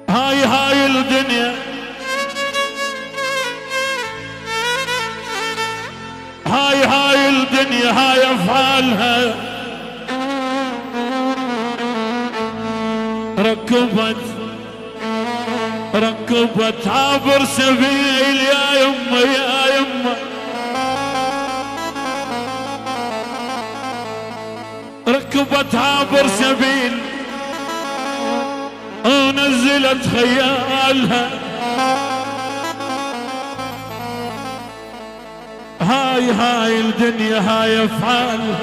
هاي الدنيا هاي الدنيا هاي افعالها ركبت عابر سبيل يا يمه يا يمه ركبت عابر سبيل ونزلت خيالها هاي الدنيا هاي افعالها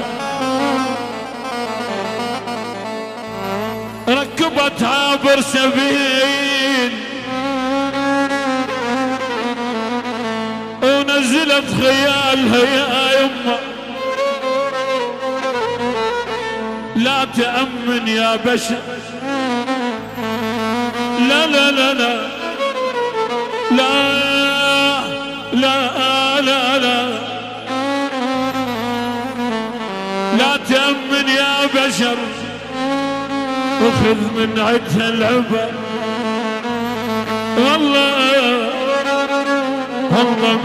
ركبت عابر سبيل ونزلت خيالها يا يمه لا تأمن يا بشر لا لا لا لا لا لا لا لا لا تأمن يا بشر وخذ من عدها العبر والله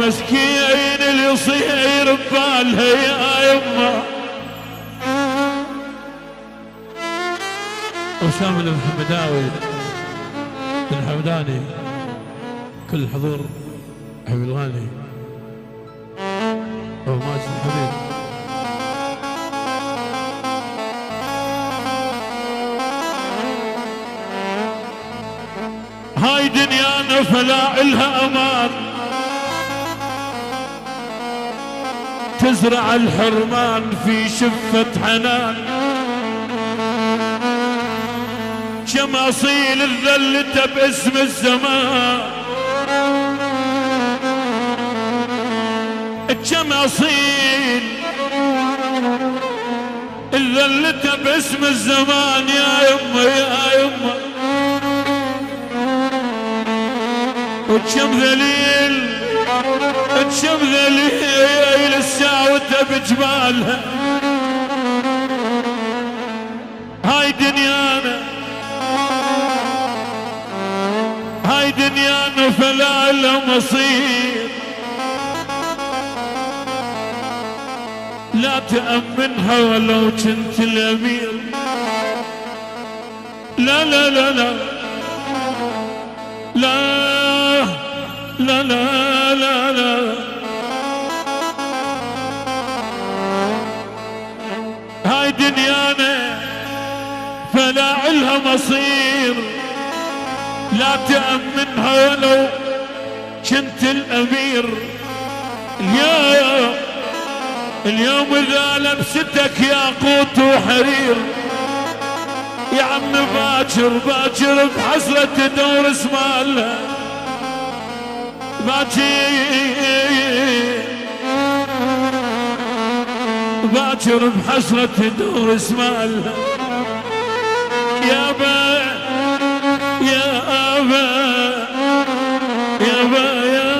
مسكين اللي يصير ببالها يا يمه وسام الحمداوي الحمداني كل الحضور حبيب الغالي أبو ماجد الحبيب هاي دنيانا فلا إلها أمان تزرع الحرمان في شفة حنان شماصيل الذلة باسم الزمان الشماصيل الذلة باسم الزمان يا يمه يا يمه وتشم ذليل الساوته بجبالها هاي دنيانا فلا لها مصير لا تأمنها ولو كنت الأمير لا لا لا لا لا لا لا لا لا هاي دنيانا فلا إلها مصير لا تأمنها ولو كنت الأمير اليوم إذا لبستك ياقوت وحرير يا عم باكر بحسرة تدور اسمالها باكر بحسرة تدور اسمالها يا با يا أبا يا با يا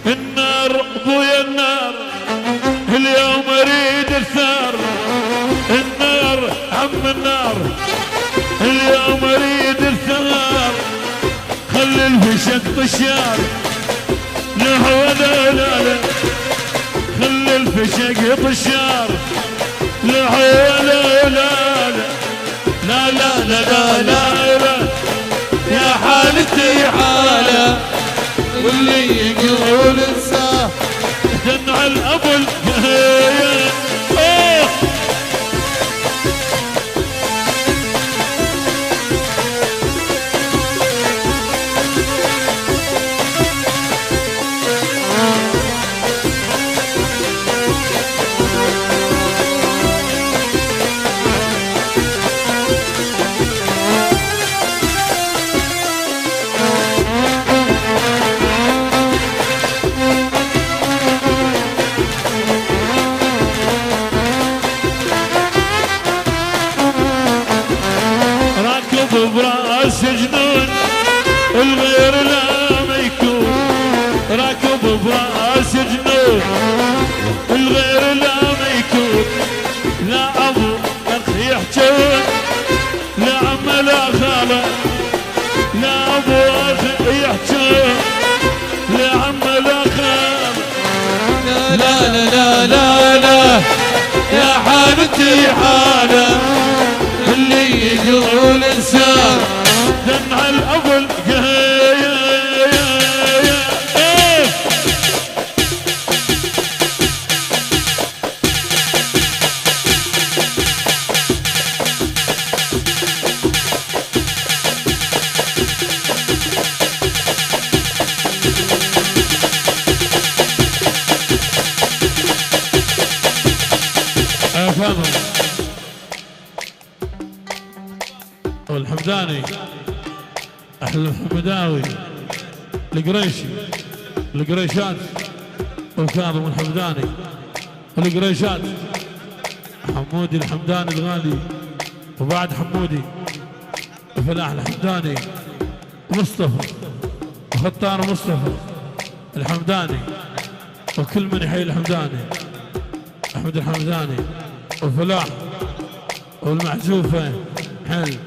النار ابويا النار اليوم اريد الثار النار عم النار اليوم اريد الثار خلي الفشك طشار لا ولا لا لا خلي الفشك طشار لا ولا لا لا لا لا لا لا لا يا حالتي حالة واللي يقول انساه دمع الابل براس جنون الغير لا ما يكون راكب براس جنون الغير لا ما يكون لا ابو اخ يحجون يحجر لعم الاخر. لا لا لا لا لا يا حالتي حاله اللي يقول انسان دمع الابل والحمداني احلى الحمداوي القريشي القريشات وكاظم الحمداني والقريشات حمودي الحمداني الغالي وبعد حمودي وفلاح الحمداني ومصطفى وخطار مصطفى الحمداني وكل من يحيي الحمداني احمد الحمداني وفلاح والمعزوفه حل